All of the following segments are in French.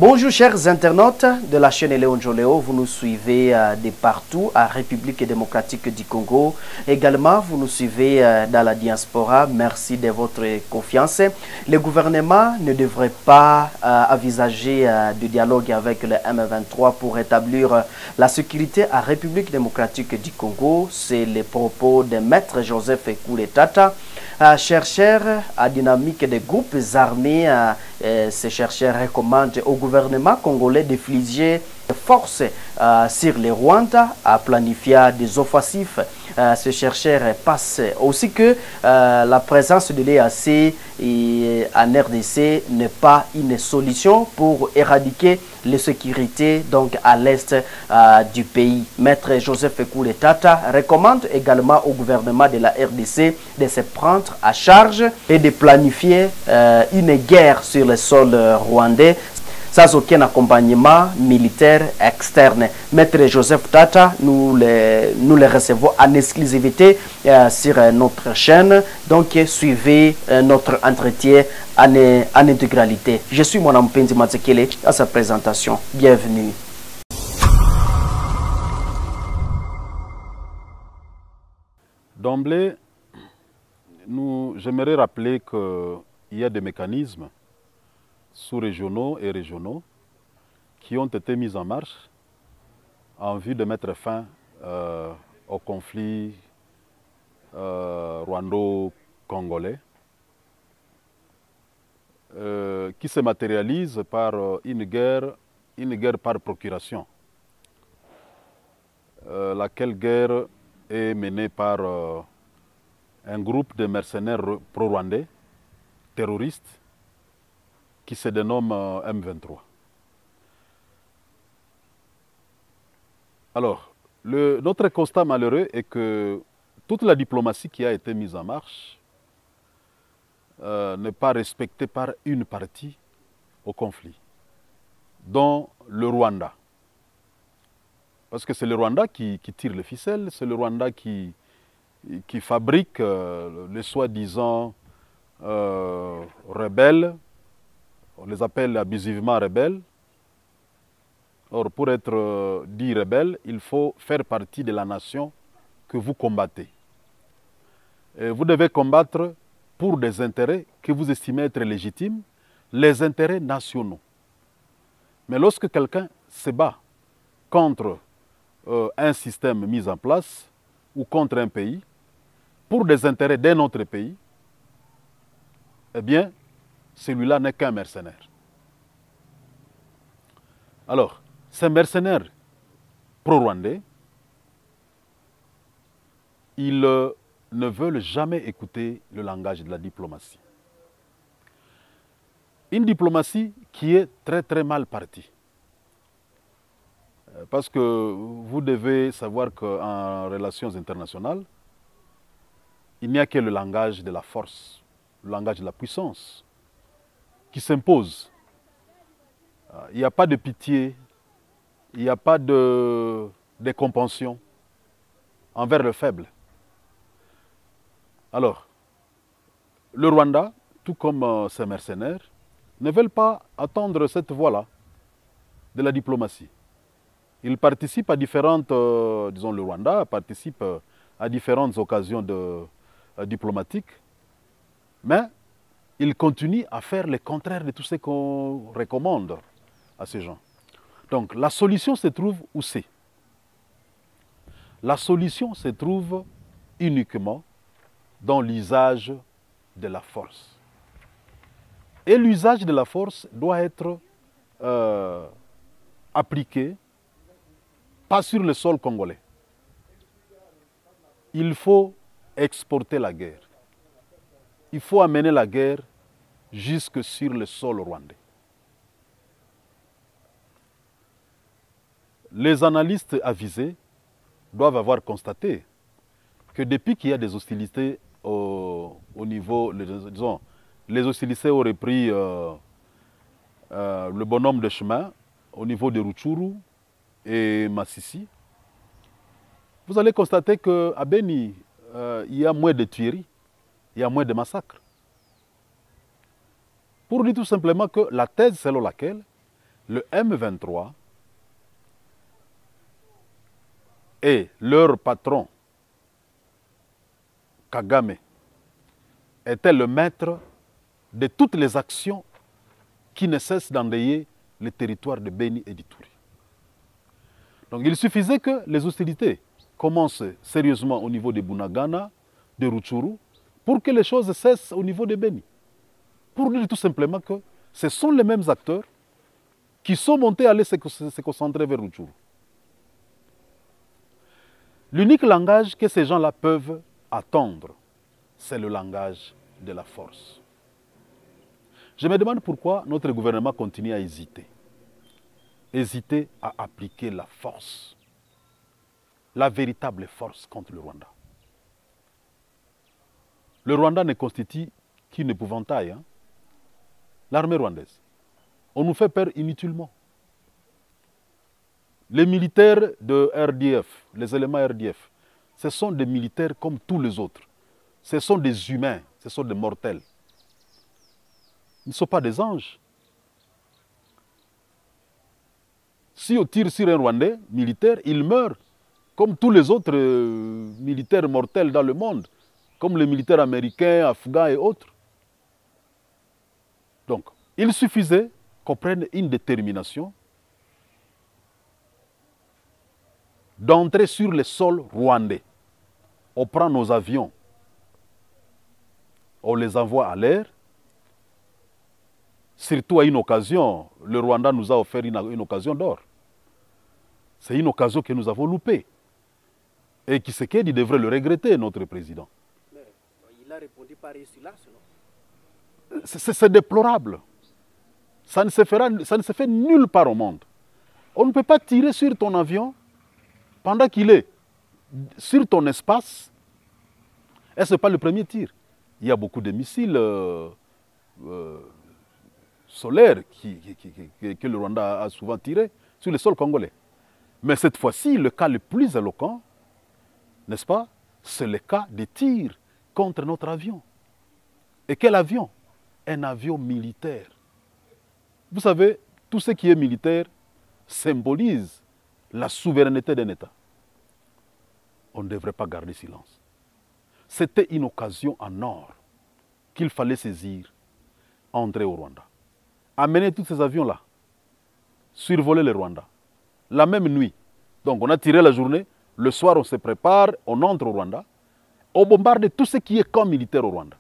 Bonjour chers internautes de la chaîne Léon Joléo, vous nous suivez de partout à République démocratique du Congo. Également, vous nous suivez dans la diaspora. Merci de votre confiance. Le gouvernement ne devrait pas envisager de dialogue avec le M23 pour établir la sécurité à République démocratique du Congo. C'est les propos de Maître Joseph Kouletata, chercheur à dynamique des groupes armés. Ces chercheurs recommandent au gouvernement congolais de flécher des forces sur les Rwandais à planifier des offensifs. Ces chercheurs passent aussi que la présence de l'EAC en RDC n'est pas une solution pour éradiquer l'insécurité donc à l'est du pays. Maître Joseph Kouletata recommande également au gouvernement de la RDC de se prendre à charge et de planifier une guerre sur le sol rwandais sans aucun accompagnement militaire externe. Maître Joseph Tata, nous le recevons en exclusivité sur notre chaîne. Donc, suivez notre entretien en intégralité. Je suis mon ami Penzi Matsekele à sa présentation. Bienvenue. D'emblée, j'aimerais rappeler qu'il y a des mécanismes sous-régionaux et régionaux qui ont été mis en marche en vue de mettre fin au conflit rwando-congolais qui se matérialise par une guerre par procuration. Laquelle guerre est menée par un groupe de mercenaires pro-rwandais, terroristes, qui se dénomme M23. Alors, notre constat malheureux est que toute la diplomatie qui a été mise en marche n'est pas respectée par une partie au conflit, dont le Rwanda. Parce que c'est le Rwanda qui tire les ficelles, c'est le Rwanda qui fabrique les soi-disant rebelles. On les appelle abusivement rebelles. Or, pour être dit rebelle, il faut faire partie de la nation que vous combattez. Et vous devez combattre pour des intérêts que vous estimez être légitimes, les intérêts nationaux. Mais lorsque quelqu'un se bat contre un système mis en place ou contre un pays, pour des intérêts d'un autre pays, eh bien, celui-là n'est qu'un mercenaire. Alors, ces mercenaires pro-rwandais, ils ne veulent jamais écouter le langage de la diplomatie. Une diplomatie qui est très très mal partie. Parce que vous devez savoir qu'en relations internationales, il n'y a que le langage de la force, le langage de la puissance qui s'impose. Il n'y a pas de pitié, il n'y a pas de compassion envers le faible. Alors, le Rwanda, tout comme ses mercenaires, ne veulent pas attendre cette voie-là de la diplomatie. Ils participent à différentes, disons le Rwanda participe à différentes occasions diplomatiques, mais ils continuent à faire le contraire de tout ce qu'on recommande à ces gens. Donc la solution se trouve où c'est? La solution se trouve uniquement dans l'usage de la force. Et l'usage de la force doit être appliqué pas sur le sol congolais. Il faut exporter la guerre. Il faut amener la guerre jusque sur le sol rwandais. Les analystes avisés doivent avoir constaté que depuis qu'il y a des hostilités au niveau, disons, les hostilités auraient pris le bonhomme de chemin au niveau de Rutshuru et Massissi, vous allez constater qu'à Beni, il y a moins de tueries, il y a moins de massacres. Pour dire tout simplement que la thèse selon laquelle le M23 et leur patron, Kagame, était le maître de toutes les actions qui ne cessent d'enrayer le territoire de Beni et d'Ituri. Donc il suffisait que les hostilités commencent sérieusement au niveau de Bunagana, de Rutshuru, pour que les choses cessent au niveau de Beni. Pour dire tout simplement que ce sont les mêmes acteurs qui sont montés à aller se concentrer vers Rutshuru. L'unique langage que ces gens-là peuvent attendre, c'est le langage de la force. Je me demande pourquoi notre gouvernement continue à hésiter. Hésiter à appliquer la force, la véritable force contre le Rwanda. Le Rwanda ne constitue qu'une épouvantail, hein? L'armée rwandaise. On nous fait peur inutilement. Les militaires de RDF, les éléments RDF, ce sont des militaires comme tous les autres. Ce sont des humains, ce sont des mortels. Ils ne sont pas des anges. Si on tire sur un Rwandais militaire, il meurt, comme tous les autres militaires mortels dans le monde, comme les militaires américains, afghans et autres. Donc, il suffisait qu'on prenne une détermination d'entrer sur le sol rwandais. On prend nos avions, on les envoie à l'air. Surtout à une occasion, le Rwanda nous a offert une occasion d'or. C'est une occasion que nous avons loupée. Et Tshisekedi devrait le regretter, notre président. Mais il a répondu par cela, c'est déplorable. Ça ne se fait nulle part au monde. On ne peut pas tirer sur ton avion pendant qu'il est sur ton espace. Et ce n'est pas le premier tir. Il y a beaucoup de missiles solaires que le Rwanda a souvent tirés sur le sol congolais. Mais cette fois-ci, le cas le plus éloquent, n'est-ce pas, c'est le cas des tirs contre notre avion. Et quel avion? Un avion militaire. Vous savez, tout ce qui est militaire symbolise la souveraineté d'un État. On ne devrait pas garder silence. C'était une occasion en or qu'il fallait saisir, entrer au Rwanda. Amener tous ces avions-là, survoler le Rwanda, la même nuit. Donc on a tiré la journée, le soir on se prépare, on entre au Rwanda, on bombarde tout ce qui est camp militaire au Rwanda.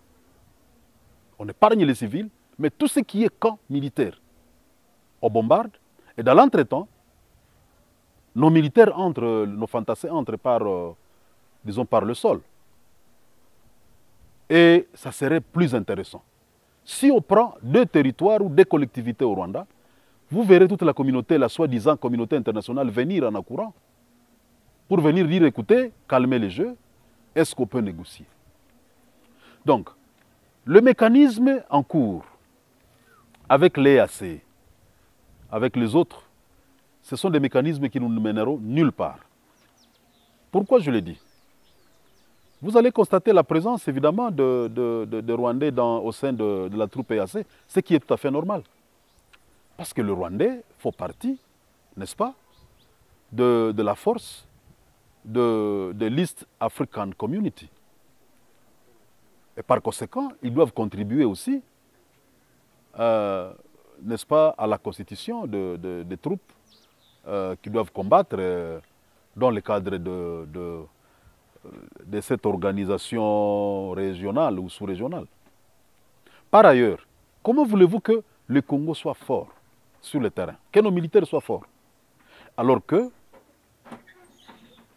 On épargne les civils, mais tout ce qui est camp militaire, on bombarde. Et dans l'entretemps, nos militaires entrent, nos fantassins entrent par, disons, par le sol. Et ça serait plus intéressant. Si on prend deux territoires ou deux collectivités au Rwanda, vous verrez toute la communauté, la soi-disant communauté internationale, venir en accourant pour venir dire, écoutez, calmez les jeux, est-ce qu'on peut négocier? Donc, le mécanisme en cours avec l'EAC, avec les autres, ce sont des mécanismes qui nous mèneront nulle part. Pourquoi je le dis? Vous allez constater la présence, évidemment, de Rwandais au sein de la troupe EAC, ce qui est tout à fait normal. Parce que le Rwandais fait partie, n'est-ce pas, de la force de l'East African Community. Et par conséquent, ils doivent contribuer aussi, n'est-ce pas, à la constitution des troupes qui doivent combattre dans le cadre de cette organisation régionale ou sous-régionale. Par ailleurs, comment voulez-vous que le Congo soit fort sur le terrain, que nos militaires soient forts, alors que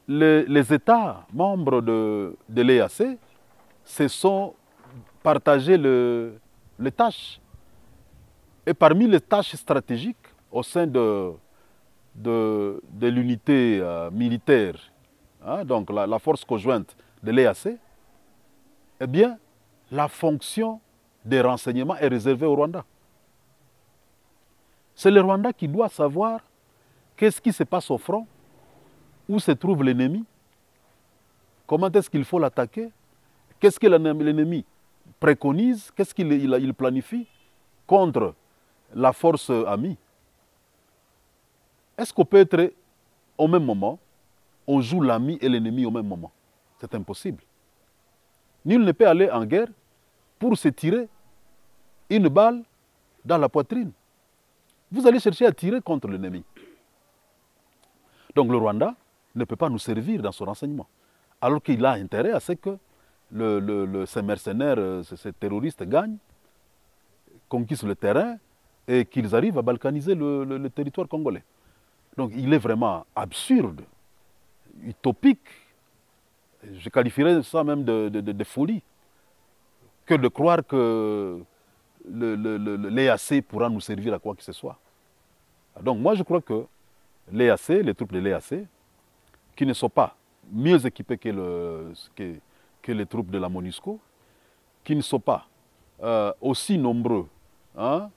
les États membres de l'EAC se sont partagés les tâches. Et parmi les tâches stratégiques au sein de l'unité militaire, hein, donc la force conjointe de l'EAC, eh bien, la fonction des renseignements est réservée au Rwanda. C'est le Rwanda qui doit savoir qu'est-ce qui se passe au front, où se trouve l'ennemi, comment est-ce qu'il faut l'attaquer, qu'est-ce que l'ennemi préconise, qu'est-ce qu'il planifie contre la force amie. Est-ce qu'on peut être au même moment, on joue l'ami et l'ennemi au même moment? C'est impossible. Nul ne peut aller en guerre pour se tirer une balle dans la poitrine. Vous allez chercher à tirer contre l'ennemi. Donc le Rwanda ne peut pas nous servir dans son renseignement. Alors qu'il a intérêt à ce que ces mercenaires, ces terroristes gagnent, conquissent le terrain et qu'ils arrivent à balkaniser le territoire congolais. Donc il est vraiment absurde, utopique, je qualifierais ça même de folie, que de croire que l'EAC pourra nous servir à quoi que ce soit. Donc moi je crois que l'EAC, les troupes de l'EAC, qui ne sont pas mieux équipées que les troupes de la MONUSCO, qui ne sont pas aussi nombreux hein,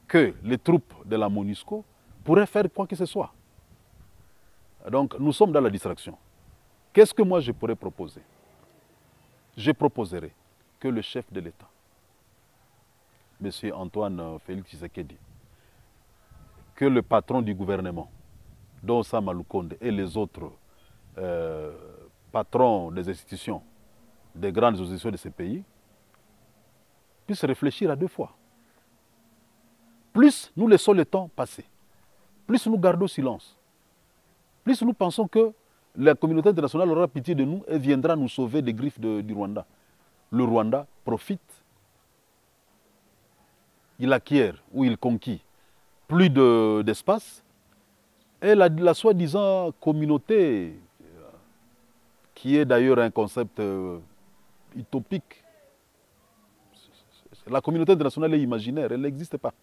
que les troupes de la MONUSCO, pourraient faire quoi que ce soit. Donc nous sommes dans la distraction. Qu'est-ce que moi je pourrais proposer? Je proposerai que le chef de l'État, M. Antoine Félix Tshisekedi, que le patron du gouvernement, Don Sama Lukonde, et les autres patrons des institutions, des grandes institutions de ces pays, puissent réfléchir à deux fois. Plus nous laissons le temps passer, plus nous gardons silence, plus nous pensons que la communauté internationale aura pitié de nous et viendra nous sauver des griffes du Rwanda. Le Rwanda profite, il acquiert ou il conquit plus d'espace et la soi-disant communauté, qui est d'ailleurs un concept utopique, la communauté internationale est imaginaire, elle n'existe pas.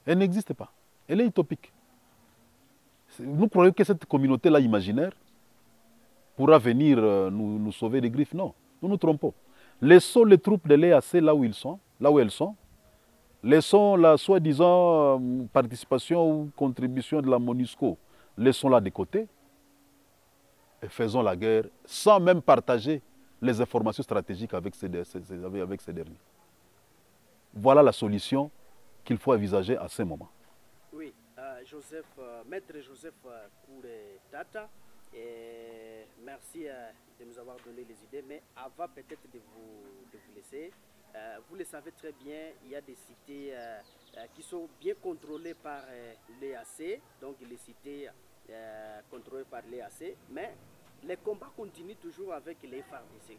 Elle n'existe pas, elle est utopique. Nous croyons que cette communauté-là imaginaire pourra venir nous sauver des griffes. Non, nous nous trompons. Laissons les troupes de l'EAC là où elles sont. Laissons la soi-disant participation ou contribution de la MONUSCO. Laissons-la de côté et faisons la guerre sans même partager les informations stratégiques avec ces derniers. Voilà la solution qu'il faut envisager à ce moment. Oui. Maître Joseph Kouré Tata, merci de nous avoir donné les idées, mais avant peut-être de vous laisser, vous le savez très bien, il y a des cités qui sont bien contrôlées par l'EAC, donc les cités contrôlées par l'EAC, mais les combats continuent toujours avec les FARDC.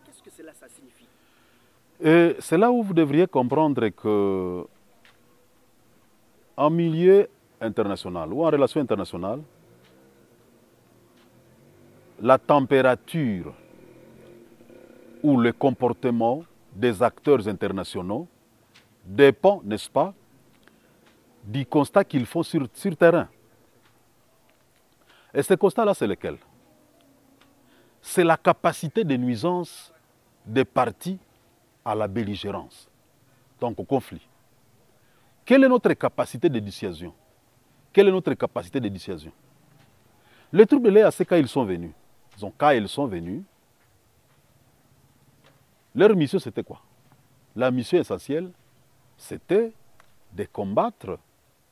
Qu'est-ce que cela ça signifie? C'est là où vous devriez comprendre que en milieu international ou en relation internationale, la température ou le comportement des acteurs internationaux dépend, n'est-ce pas, du constat qu'ils font sur terrain. Et ce constat-là, c'est lequel? C'est la capacité de nuisance des partis à la belligérance, donc au conflit. Quelle est notre capacité de dissuasion? Quelle est notre capacité de dissuasion? Les troupes de l'EAC, quand ils sont venus, leur mission c'était quoi? La mission essentielle, c'était de combattre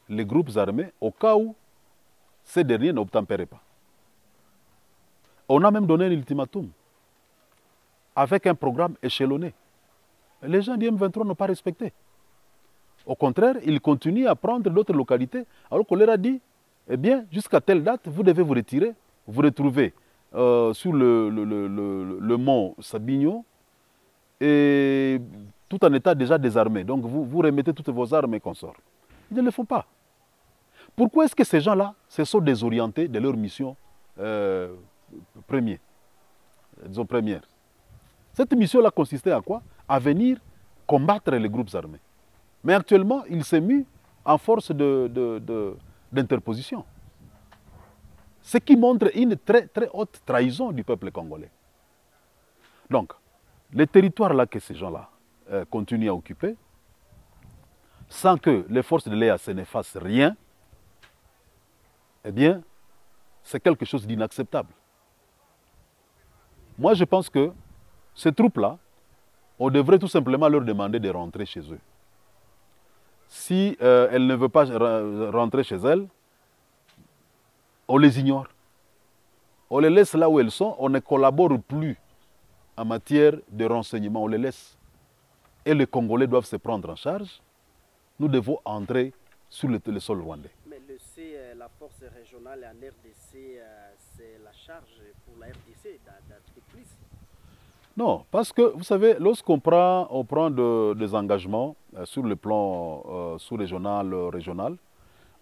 les groupes armés au cas où ces derniers n'obtempéraient pas. On a même donné un ultimatum avec un programme échelonné. Les gens du M23 n'ont pas respecté. Au contraire, ils continuent à prendre d'autres localités, alors qu'on leur a dit, eh bien, jusqu'à telle date, vous devez vous retirer, vous retrouver sur le mont Sabigno, et tout en état déjà désarmé. Donc vous remettez toutes vos armes et consorts. Ils ne le font pas. Pourquoi est-ce que ces gens-là se sont désorientés de leur mission première? Cette mission-là consistait à quoi? À venir combattre les groupes armés. Mais actuellement, il s'est mis en force d'interposition. Ce qui montre une très, très haute trahison du peuple congolais. Donc, les territoires là que ces gens-là continuent à occuper, sans que les forces de l'EAC ne fassent rien, eh bien, c'est quelque chose d'inacceptable. Moi, je pense que ces troupes-là, on devrait tout simplement leur demander de rentrer chez eux. Si elles ne veulent pas rentrer chez elles, on les ignore. On les laisse là où elles sont, on ne collabore plus en matière de renseignement, on les laisse. Et les Congolais doivent se prendre en charge. Nous devons entrer sur le sol rwandais. Mais la force régionale en RDC, c'est la charge pour la RDC d'être plus. Non, parce que vous savez, lorsqu'on prend des engagements sur le plan sous-régional, régional,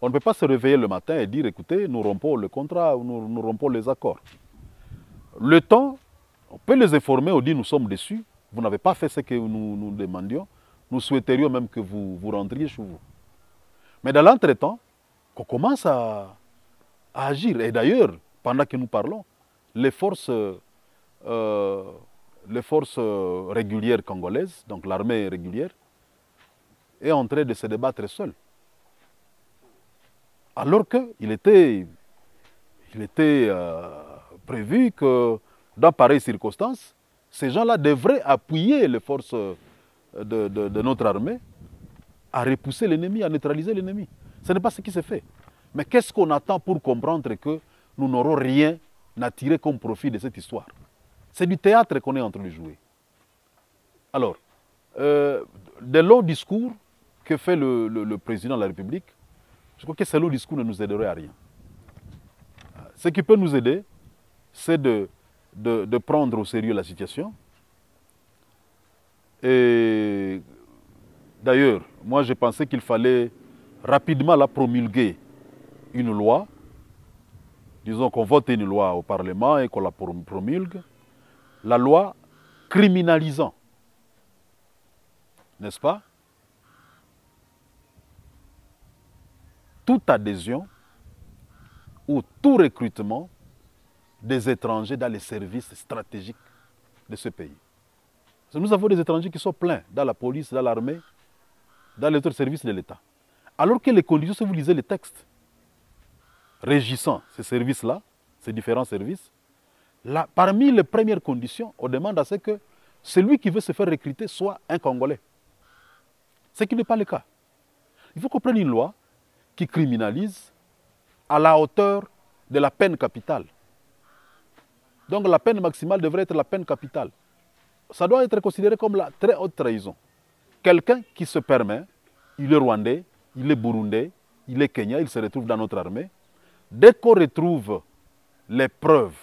on ne peut pas se réveiller le matin et dire, écoutez, nous rompons le contrat, nous rompons les accords. Le temps, on peut les informer, on dit, nous sommes déçus, vous n'avez pas fait ce que nous demandions, nous souhaiterions même que vous rentriez chez vous. Mais dans l'entretemps, qu'on commence à agir. Et d'ailleurs, pendant que nous parlons, les forces régulières congolaises, donc l'armée régulière, est en train de se débattre seule. Alors qu'il était prévu que dans pareilles circonstances, ces gens-là devraient appuyer les forces de notre armée à repousser l'ennemi, à neutraliser l'ennemi. Ce n'est pas ce qui s'est fait. Mais qu'est-ce qu'on attend pour comprendre que nous n'aurons rien à tirer comme profit de cette histoire? C'est du théâtre qu'on est en train de jouer. Alors, des longs discours que fait le président de la République, je crois que ces longs discours ne nous aideraient à rien. Ce qui peut nous aider, c'est de prendre au sérieux la situation. Et d'ailleurs, moi je pensais qu'il fallait rapidement la promulguer une loi, disons qu'on vote une loi au Parlement et qu'on la promulgue, la loi criminalisant, n'est-ce pas, toute adhésion ou tout recrutement des étrangers dans les services stratégiques de ce pays. Parce que nous avons des étrangers qui sont pleins dans la police, dans l'armée, dans les autres services de l'État. Alors que les conditions, si vous lisez les textes régissant ces services-là, ces différents services, là, parmi les premières conditions, on demande à ce que celui qui veut se faire recruter soit un Congolais. Ce qui n'est pas le cas. Il faut qu'on prenne une loi qui criminalise à la hauteur de la peine capitale. Donc la peine maximale devrait être la peine capitale. Ça doit être considéré comme la très haute trahison. Quelqu'un qui se permet, il est rwandais, il est burundais, il est kenyan, il se retrouve dans notre armée. Dès qu'on retrouve les preuves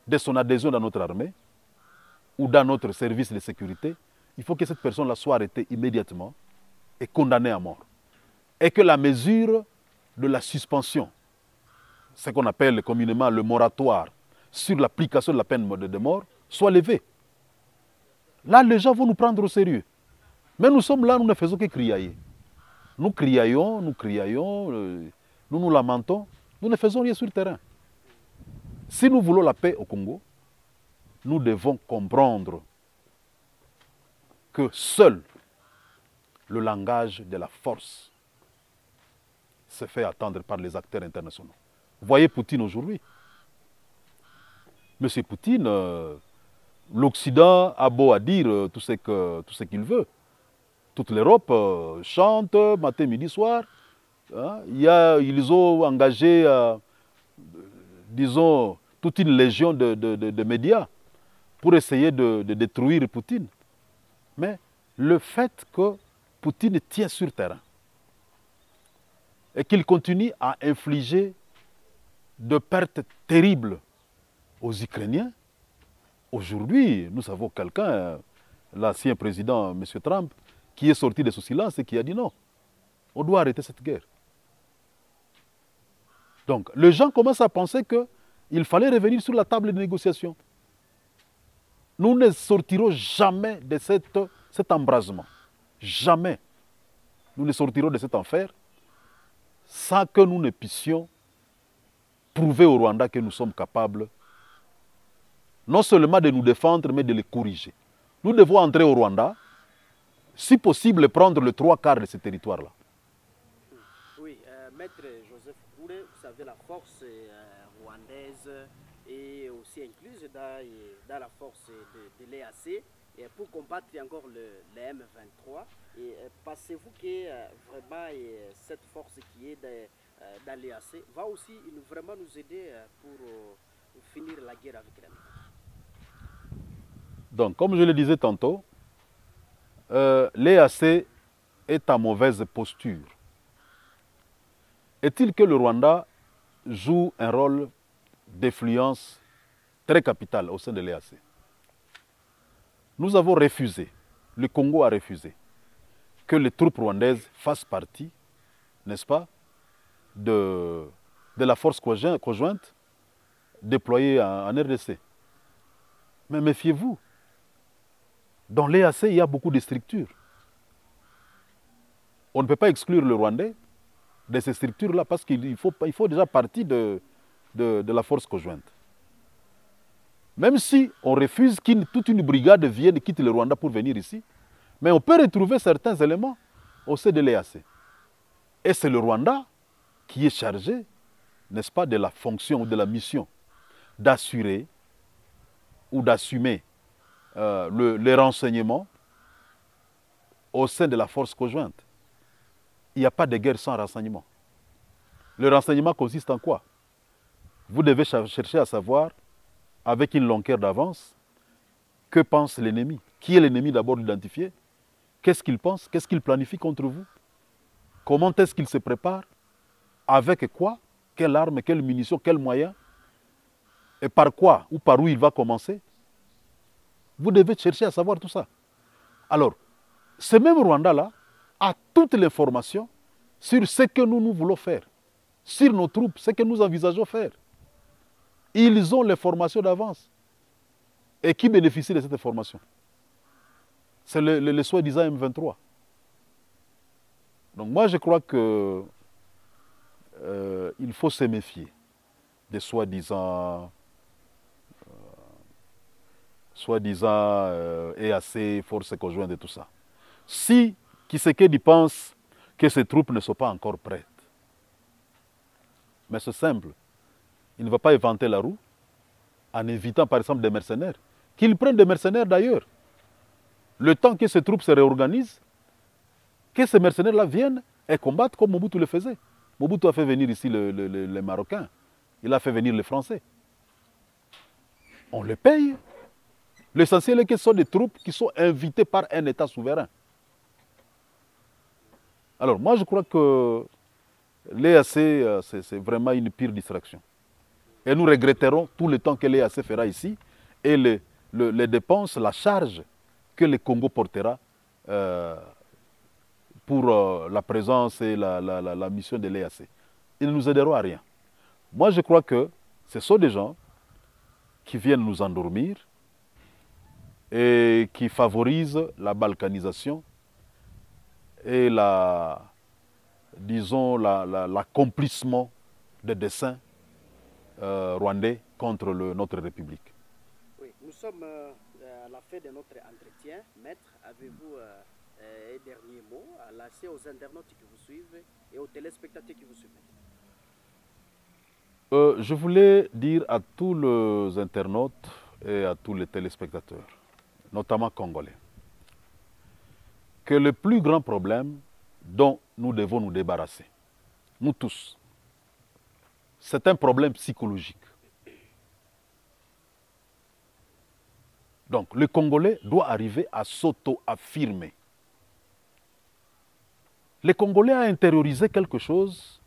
de son adhésion dans notre armée ou dans notre service de sécurité, il faut que cette personne-là soit arrêtée immédiatement et condamnée à mort. Et que la mesure de la suspension, ce qu'on appelle communément le moratoire sur l'application de la peine de mort, soit levée. Là, les gens vont nous prendre au sérieux. Mais nous sommes là, nous ne faisons que criailler. Nous criaillons, nous lamentons, nous ne faisons rien sur le terrain. Si nous voulons la paix au Congo, nous devons comprendre que seul le langage de la force se fait attendre par les acteurs internationaux. Voyez Poutine aujourd'hui. Monsieur Poutine, l'Occident a beau à dire tout ce qu'il veut. Toute l'Europe chante matin, midi, soir. Hein. Ils ont engagé, disons, toute une légion de médias pour essayer de détruire Poutine. Mais le fait que Poutine tient sur terrain et qu'il continue à infliger de pertes terribles aux Ukrainiens, aujourd'hui, nous avons quelqu'un, l'ancien président, M. Trump, qui est sorti de ce silence et qui a dit non, on doit arrêter cette guerre. Donc, les gens commencent à penser qu'il fallait revenir sur la table de négociation. Nous ne sortirons jamais de cet embrasement. Jamais. Nous ne sortirons de cet enfer sans que nous ne puissions prouver au Rwanda que nous sommes capables non seulement de nous défendre, mais de les corriger. Nous devons entrer au Rwanda, si possible prendre le 3/4 de ce territoire-là. Oui, Maître Joseph Kouré, vous savez, la force rwandaise est aussi incluse dans la force de l'EAC pour combattre encore le M23. Pensez-vous que vraiment cette force qui est dans l'EAC va aussi vraiment nous aider pour finir la guerre avec l'ennemi. Donc, comme je le disais tantôt, l'EAC est en mauvaise posture. Est-il que le Rwanda joue un rôle d'influence très capital au sein de l'EAC? Nous avons refusé, le Congo a refusé, que les troupes rwandaises fassent partie, n'est-ce pas, de la force conjointe déployée en RDC. Mais méfiez-vous, dans l'EAC, il y a beaucoup de structures. On ne peut pas exclure le Rwandais de ces structures-là parce qu'il faut déjà partie de la force conjointe. Même si on refuse que toute une brigade vienne quitte le Rwanda pour venir ici, mais on peut retrouver certains éléments au sein de l'EAC. Et c'est le Rwanda qui est chargé, n'est-ce pas, de la fonction ou de la mission d'assurer ou d'assumer les renseignements au sein de la force conjointe. Il n'y a pas de guerre sans renseignement. Le renseignement consiste en quoi? Vous devez chercher à savoir, avec une longueur d'avance, que pense l'ennemi. Qui est l'ennemi d'abord identifié? Qu'est-ce qu'il pense? Qu'est-ce qu'il planifie contre vous? Comment est-ce qu'il se prépare? Avec quoi? Quelle arme? Quelle munition? Quels moyens? Et par quoi? Ou par où il va commencer? Vous devez chercher à savoir tout ça. Alors, ce même Rwanda-là a toute l'information sur ce que nous voulons faire, sur nos troupes, ce que nous envisageons faire. Ils ont l'information d'avance. Et qui bénéficie de cette information? C'est le soi-disant M23. Donc moi, je crois que il faut se méfier des soi-disant EAC, forces conjointes et tout ça. Si Tshisekedi pense que ces troupes ne sont pas encore prêtes, mais c'est simple, il ne va pas inventer la roue en évitant par exemple des mercenaires. Qu'ils prennent des mercenaires d'ailleurs. Le temps que ces troupes se réorganisent, que ces mercenaires-là viennent et combattent comme Mobutu le faisait. Mobutu a fait venir ici les Marocains. Il a fait venir les Français. On les paye. L'essentiel est que ce sont des troupes qui sont invitées par un État souverain. Alors moi je crois que l'EAC c'est vraiment une pire distraction. Et nous regretterons tout le temps que l'EAC fera ici et les dépenses, la charge que le Congo portera pour la présence et la mission de l'EAC. Ils ne nous aideront à rien. Moi je crois que ce sont des gens qui viennent nous endormir et qui favorisent la balkanisation et l'accomplissement des desseins rwandais contre notre République. Oui, nous sommes à la fin de notre entretien. Maître, avez-vous un dernier mot à lancer aux internautes qui vous suivent et aux téléspectateurs qui vous suivent? Je voulais dire à tous les internautes et à tous les téléspectateurs, notamment congolais, que le plus grand problème dont nous devons nous débarrasser, nous tous, c'est un problème psychologique. Donc le Congolais doit arriver à s'auto-affirmer. Le Congolais a intériorisé quelque chose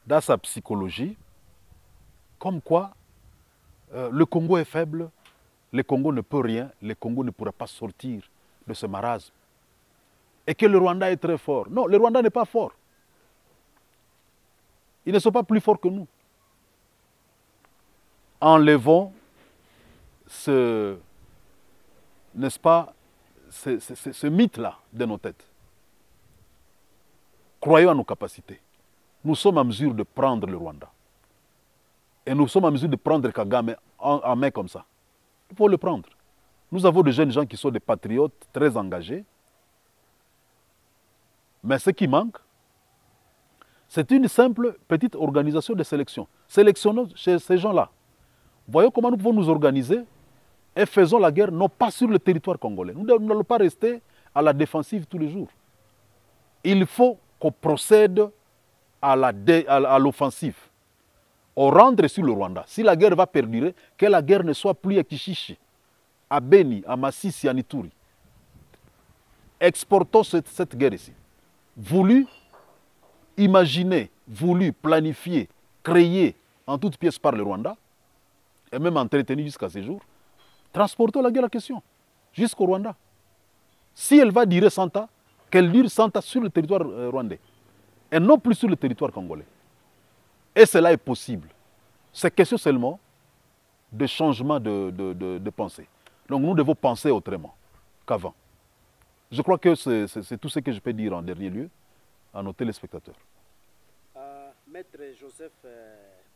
dans sa psychologie, comme quoi le Congo est faible, le Congo ne peut rien, le Congo ne pourra pas sortir de ce marasme. Et que le Rwanda est très fort. Non, le Rwanda n'est pas fort. Ils ne sont pas plus forts que nous. Enlevons n'est-ce pas, ce mythe-là de nos têtes. Croyons à nos capacités. Nous sommes en mesure de prendre le Rwanda. Et nous sommes en mesure de prendre Kagame en main comme ça. Il faut le prendre. Nous avons des jeunes gens qui sont des patriotes très engagés. Mais ce qui manque, c'est une simple petite organisation de sélection. Sélectionnons ces gens-là. Voyons comment nous pouvons nous organiser et faisons la guerre non pas sur le territoire congolais. Nous n'allons pas rester à la défensive tous les jours. Il faut qu'on procède à l'offensive, au rendre sur le Rwanda. Si la guerre va perdurer, que la guerre ne soit plus à Kishishi, à Beni, à Massissi, à Nituri. Exportons cette guerre ici. Voulu, imaginé, voulu, planifié, créé en toutes pièces par le Rwanda, et même entretenu jusqu'à ce jour, transportons la guerre en question jusqu'au Rwanda. Si elle va durer 100 ans, qu'elle dure 100 ans sur le territoire rwandais, et non plus sur le territoire congolais. Et cela est possible. C'est question seulement de changement de pensée. Donc nous devons penser autrement qu'avant. Je crois que c'est tout ce que je peux dire en dernier lieu à nos téléspectateurs. Maître Joseph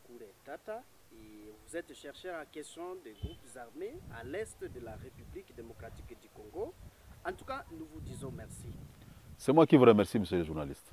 Kouré Tata, vous êtes chercheur en question des groupes armés à l'est de la République démocratique du Congo. En tout cas, nous vous disons merci. C'est moi qui vous remercie, monsieur le journaliste.